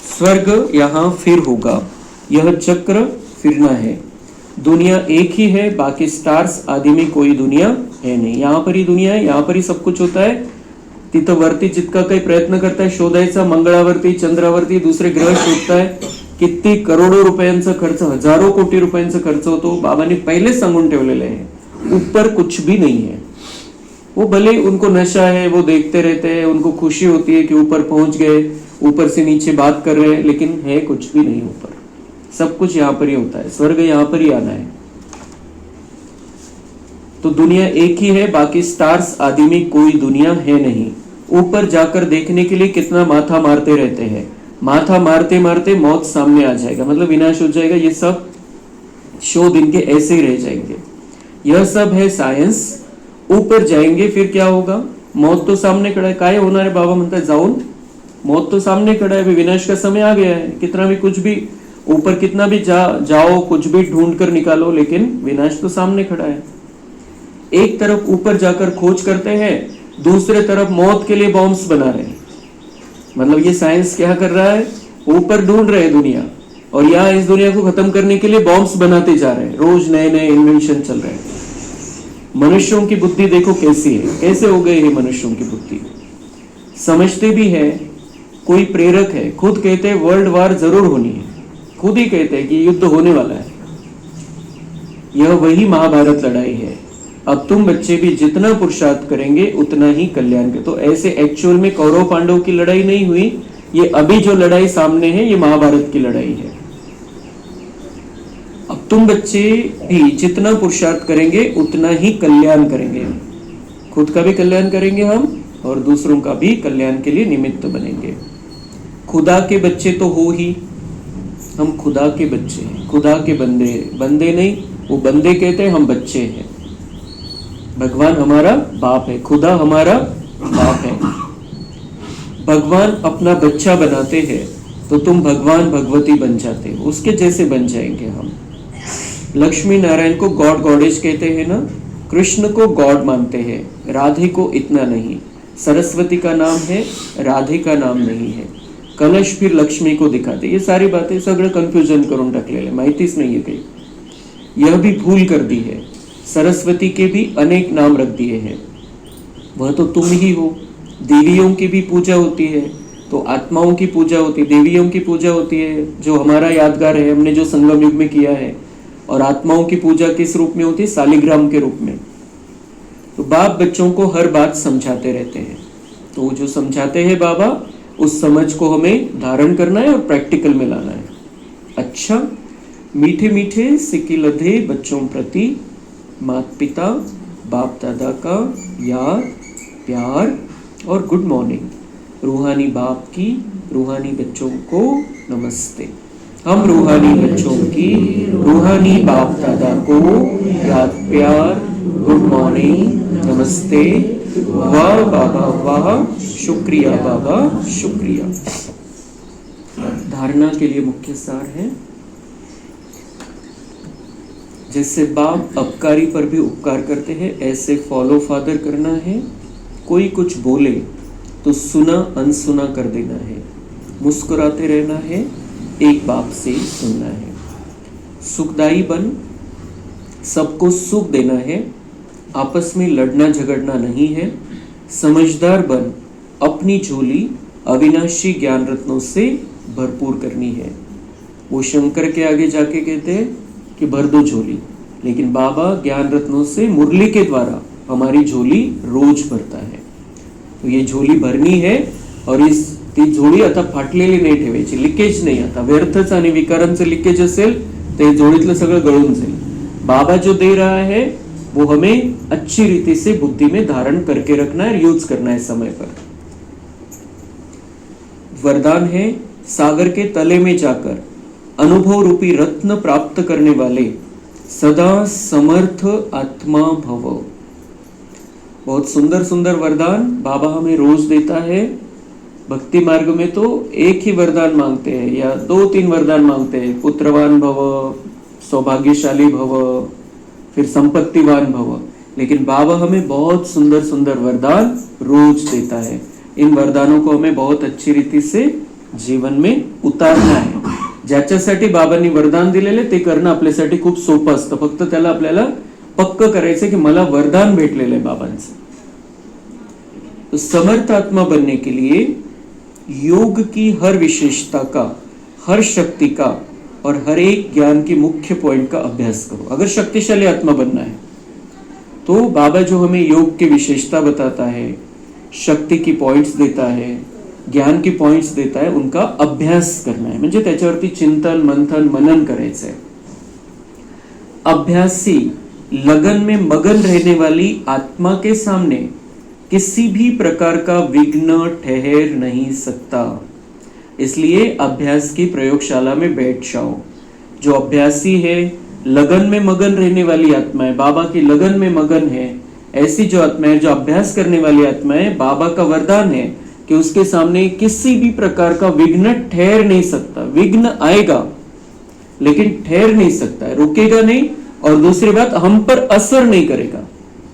स्वर्ग यहाँ फिर होगा, यह चक्र फिरना है। दुनिया एक ही है, बाकी स्टार्स आदि में कोई दुनिया है नहीं। यहाँ पर ही दुनिया है, यहाँ पर ही सब कुछ होता है। तिथवरती जितका काही प्रयत्न करता है शोधायचा, मंगळावरती, चंद्रावरती दुसरे ग्रह शोधता है, किती करोडो रुपयांचा खर्च, हजारों कोटी रुपयांचा खर्च होतो। बाबांनी पहले सांगून ठेवलेले आहे, ऊपर कुछ भी नहीं है। वो भले उनको नशा है, वो देखते रहते हैं, उनको खुशी होती है कि ऊपर पहुंच गए, ऊपर से नीचे बात कर रहे हैं, लेकिन है कुछ भी नहीं ऊपर। सब कुछ यहाँ पर ही होता है, स्वर्ग यहाँ पर ही आना है। तो दुनिया एक ही है, बाकी स्टार्स आदि में कोई दुनिया है नहीं। ऊपर जाकर देखने के लिए कितना माथा मारते रहते हैं, माथा मारते मारते मौत सामने आ जाएगा, मतलब विनाश हो जाएगा। ये सब शो दिन के ऐसे ही रह जाएंगे। यह सब है सायन्स। ऊपर जाएंगे फिर क्या होगा, मौत तो सामने खड़ा है। काय होणार है, बाबा म्हणता है जाऊन, मौत तो सामने खड़ा है, विनाश का समय आ गया है। कितना भी कुछ भी ऊपर कितना भी जाओ, कुछ भी ढूंढ कर निकालो, लेकिन विनाश तो सामने खड़ा है। एक तरफ ऊपर जाकर खोज करते हैं, दूसरे तरफ मौत के लिए बॉम्ब्स बना रहे हैं। मतलब ये साइंस क्या कर रहा है, ऊपर ढूंढ रहे हैं दुनिया, और यहाँ इस दुनिया को खत्म करने के लिए बॉम्ब्स बनाते जा रहे हैं। रोज नए नए इन्वेंशन चल रहे हैं। मनुष्यों की बुद्धि देखो कैसी है, कैसे हो गई है मनुष्यों की बुद्धि। समझते भी है, कोई प्रेरक है, खुद कहते हैं वर्ल्ड वार जरूर होनी है, खुद ही कहते हैं कि युद्ध होने वाला है। यह वही महाभारत लड़ाई है। अब तुम बच्चे भी जितना पुरुषार्थ करेंगे उतना ही कल्याण के। तो ऐसे एक्चुअल में कौरव पांडव की लड़ाई नहीं हुई, ये अभी जो लड़ाई सामने है ये महाभारत की लड़ाई है। अब तुम बच्चे भी जितना पुरुषार्थ करेंगे उतना ही कल्याण करेंगे, खुद का भी कल्याण करेंगे हम और दूसरों का भी कल्याण के लिए निमित्त बनेंगे। खुदा के बच्चे तो हो ही, हम खुदा के बच्चे हैं, खुदा के बंदे। बंदे नहीं, वो बंदे कहते हैं, हम बच्चे हैं। भगवान हमारा बाप है, खुदा हमारा बाप है। भगवान अपना बच्चा बनाते हैं तो तुम भगवान भगवती बन जाते हो, उसके जैसे बन जाएंगे हम। लक्ष्मी नारायण को गॉड गॉडेज कहते हैं ना, कृष्ण को गॉड मानते हैं, राधे को इतना नहीं। सरस्वती का नाम है, राधे का नाम नहीं है। कलश फिर लक्ष्मी को दिखाते। ये सारी बातें सगळं कन्फ्युजन करून टाकलेले, माहितीच नाहीये काही। यह भी भूल कर दी है, सरस्वती के भी अनेक नाम रख दिए हैं। वह तो तुम ही हो। देवियों की भी पूजा होती है, तो आत्माओं की पूजा होती है, देवियों की पूजा होती है, जो हमारा यादगार है, हमने जो संगम युग में किया है। और आत्माओं की पूजा किस रूप में होती है? शालिग्राम के रूप में। तो बाप बच्चों को हर बात समझाते रहते हैं, तो जो समझाते हैं बाबा, उस समझ को हमें धारण करना है और प्रैक्टिकल में लाना है। अच्छा, मीठे मीठे सिकिलधे बच्चों प्रति माता पिता बाप दादा का याद, प्यार और गुड मॉर्निंग। रूहानी बाप की रूहानी बच्चों को नमस्ते। हम रूहानी बच्चों की रूहानी बाप दादा को याद, प्यार, गुड मॉर्निंग, नमस्ते, वाह बाबा वाह, शुक्रिया बाबा शुक्रिया। धारणा के लिए मुख्य सार है, जैसे बाप अपकारी पर भी उपकार करते हैं, ऐसे फॉलो फादर करना है। कोई कुछ बोले तो सुना अनसुना कर देना है, मुस्कुराते रहना है, एक बाप से सुनना है। सुखदाई बन, सबको सुख देना है, आपस में लड़ना झगड़ना नहीं है। समझदार बन, अपनी झोली अविनाशी ज्ञान रत्नों से भरपूर करनी है। वो शंकर के आगे जाके कहते हैं कि भर दो झोली, लेकिन बाबा ज्ञान रत्नों से मुरली के द्वारा हमारी झोली रोज भरता है। तो ये झोली भरनी है, और इस ती झोळी आता फाटलेली नाही ठेवायची, लिकेज नाही, आता व्यर्थच आणि विकारांचं लिकेज असेल ते झोळीतलं सगळं गळून जाईल। बाबा जो दे रहा है वो हमें अच्छी रीति से बुद्धि में धारण करके रखना है, यूज करना है समय पर। वरदान है, सागर के तले में जाकर अनुभव रूपी रत्न प्राप्त करने वाले सदा समर्थ आत्मा भव। बहुत सुंदर सुंदर वरदान बाबा हमें रोज देता है। भक्ति मार्ग में तो एक ही वरदान मांगते हैं या 2-3 वरदान मांगते हैं, पुत्रवान भव, सौभाग्यशाली भव, फिर संपत्तिवान भव। लेकिन बाबा हमें बहुत सुंदर सुंदर वरदान रोज देता है। इन वरदानों को हमें बहुत अच्छी रीति से जीवन में उतारना है। ज्याच्यासाठी बाबांनी वरदान दिलेले ते करणं आपल्यासाठी खूप सोपं असतं, फक्त त्याला आपल्याला पक्क करायचं की मला वरदान भेटलेलं आहे बाबांचं। तो समर्थ आत्मा बनने के लिए योग की हर विशेषता का, हर शक्ति का और हर एक ज्ञान की मुख्य पॉइंट का अभ्यास करो। अगर शक्तिशाली आत्मा बनना है तो बाबा जो हमें योग की विशेषता बताता है, शक्ति की पॉइंट्स देता है, ज्ञान की पॉइंट्स देता है, उनका अभ्यास करना है, म्हणजे त्याच्यावरती चिंतन मंथन मनन करायचं है। अभ्यासी लगन में मगन रहने वाली आत्मा के सामने किसी भी प्रकार का विघ्न ठहर नहीं सकता। इसलिए अभ्यास की प्रयोगशाला में बैठ जाओ। जो अभ्यासी है, लगन में मगन रहने वाली आत्मा है, बाबा की लगन में मगन है, ऐसी जो आत्मा है, जो अभ्यास करने वाली आत्मा है, बाबा का वरदान है कि उसके सामने किसी भी प्रकार का विघ्न ठहर नहीं सकता। विघ्न आएगा लेकिन ठहर नहीं सकता है, रुकेगा नहीं, और दूसरी बात हम पर असर नहीं करेगा,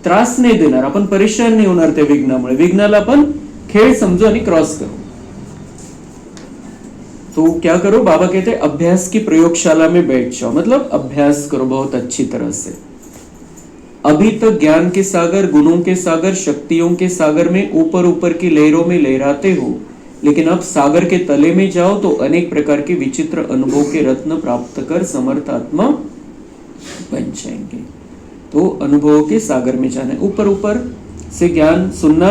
त्रास नहीं देणार, आपण परेशान नहीं होणार त्या विघ्नामुळे। विघ्नाला आपण खेळ समजू आणि क्रॉस करू। तो क्या करो, बाबा कहते हैं अभ्यास की प्रयोगशाला में बैठ जाओ, मतलब अभ्यास करो बहुत अच्छी तरह से। अभी तक ज्ञान के सागर, गुणों के सागर, शक्तियों के सागर में ऊपर ऊपर की लहरों में लहराते हो, लेकिन अब सागर के तले में जाओ तो अनेक प्रकार के विचित्र अनुभव के रत्न प्राप्त कर समर्थ आत्मा बन जाएंगे। तो अनुभवों के सागर में जाना है, ऊपर ऊपर से ज्ञान सुनना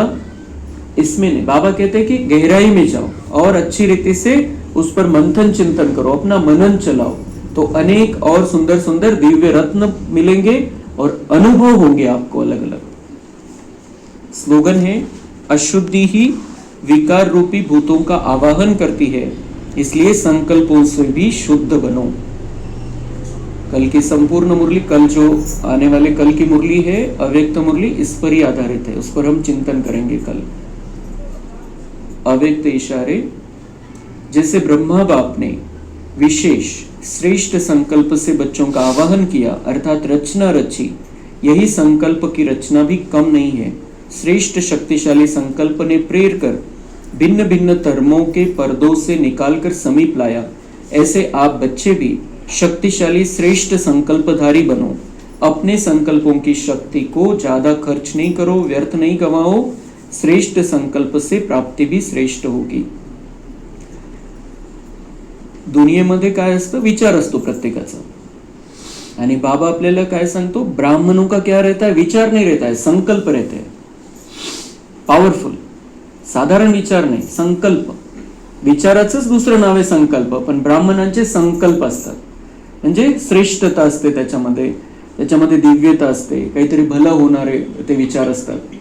इसमें नहीं। बाबा कहते हैं कि गहराई में जाओ और अच्छी रीति से उस पर मंथन चिंतन करो, अपना मनन चलाओ, तो अनेक और सुंदर सुंदर दिव्य रत्न मिलेंगे और अनुभव होंगे आपको अलग अलग। स्लोगन है, अशुद्धि ही विकार रूपी भूतों का आवाहन करती है, इसलिए संकल्पों से भी शुद्ध बनो। कल की संपूर्ण मुरली, कल जो आने वाले कल की मुरली है अव्यक्त मुरली, इस पर ही आधारित है, उस पर हम चिंतन करेंगे कल। अव्यक्त इशारे, जैसे ब्रह्मा बाप ने विशेष श्रेष्ठ संकल्प से बच्चों का आवाहन किया, अर्थात रचना रची, यही संकल्प की रचना भी कम नहीं है। श्रेष्ठ शक्तिशाली संकल्प ने प्रेर कर भिन्न भिन्न धर्मों के पर्दों से निकालकर समीप लाया। ऐसे आप बच्चे भी शक्तिशाली श्रेष्ठ संकल्पधारी बनो। अपने संकल्पों की शक्ति को ज्यादा खर्च नहीं करो, व्यर्थ नहीं गवाओ। श्रेष्ठ संकल्प से प्राप्ति भी श्रेष्ठ होगी। दुनियेमध्ये काय असतं, विचार असतो प्रत्येकाचा, आणि बाबा आपल्याला काय सांगतो, ब्राह्मणों का क्या रहता है, विचार नहीं रहता है, संकल्प रहते हैं, पॉवरफुल। साधारण विचार नाही, संकल्प। विचाराचंच दुसरं नाव आहे संकल्प, पण ब्राह्मणांचे संकल्प असतात, म्हणजे श्रेष्ठता असते त्याच्यामध्ये, त्याच्यामध्ये दिव्यता असते, काहीतरी भलं होणारे ते विचार असतात।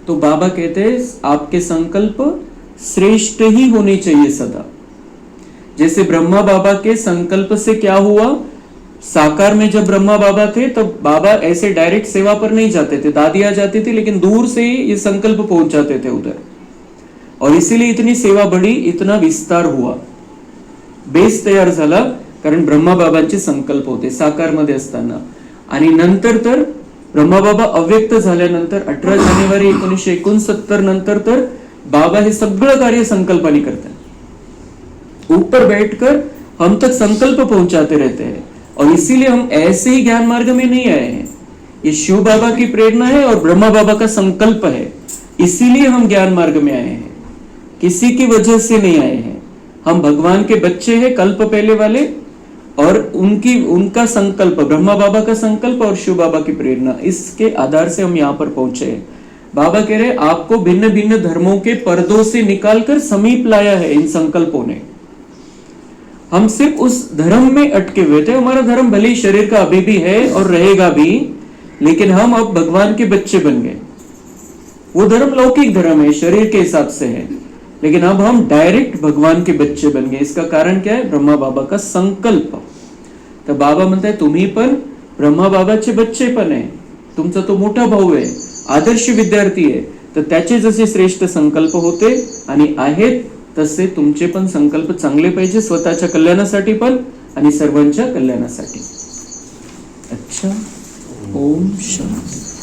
तो बाबा कहते हैं आपके संकल्प श्रेष्ठ ही होने चाहिए सदा। जैसे ब्रह्मा बाबा के संकल्प से क्या हुआ, साकार में जब ब्रह्मा बाबा थे तब बाबा ऐसे डायरेक्ट सेवा पर नहीं जाते थे, दादी आ जाती थी, लेकिन दूर से ये संकल्प पहुंचाते थे उधर, और इसीलिए इतनी सेवा बढ़ी, इतना विस्तार हुआ, बेस तयार झाला, कारण ब्रह्मा बाबांचे संकल्प होते साकार मध्ये असताना। आणि नंतर तर ब्रह्मा बाबा अव्यक्त झाल्यानंतर 18 जानेवारी 1969 नंतर तर बाबा हे सगळं कार्य संकल्पाने करतात। ऊपर बैठकर हम तक संकल्प पहुंचाते रहते हैं, और इसीलिए हम ऐसे ही ज्ञान मार्ग में नहीं आए हैं। ये शिव बाबा की प्रेरणा है और ब्रह्मा बाबा का संकल्प है, इसीलिए हम ज्ञान मार्ग में आए हैं, किसी की वजह से नहीं आए हैं। हम भगवान के बच्चे हैं कल्प पहले वाले, और उनका संकल्प, ब्रह्मा बाबा का संकल्प और शिव बाबा की प्रेरणा, इसके आधार से हम यहाँ पर पहुंचे हैं। बाबा कह रहे आपको भिन्न भिन्न धर्मों के पर्दों से निकालकर समीप लाया है इन संकल्पों ने। हम सिर्फ उस धर्म में अटके हुए थे, हमारा धर्म भले ही शरीर का अभी भी है और रहेगा भी, लेकिन हम अब भगवान के बच्चे बन गए। वो धर्म लौकिक धर्म है, शरीर के हिसाब से है, लेकिन अब हम डायरेक्ट भगवान के बच्चे बन गए। इसका कारण क्या है, ब्रह्मा बाबा का संकल्प। तर बाबा म्हणताय तुम्ही पण ब्रह्मा बाबाचे बच्चे पण आहे, तुमचा तो मोठा भाऊ आहे, आदर्श विद्यार्थी आहे, तर त्याचे जसे श्रेष्ठ संकल्प होते आणि आहेत तसे तुमचे पण संकल्प चांगले पाहिजे, स्वतःच्या कल्याणासाठी पण आणि सर्वांच्या कल्याणासाठी। अच्छा, ओम शांती।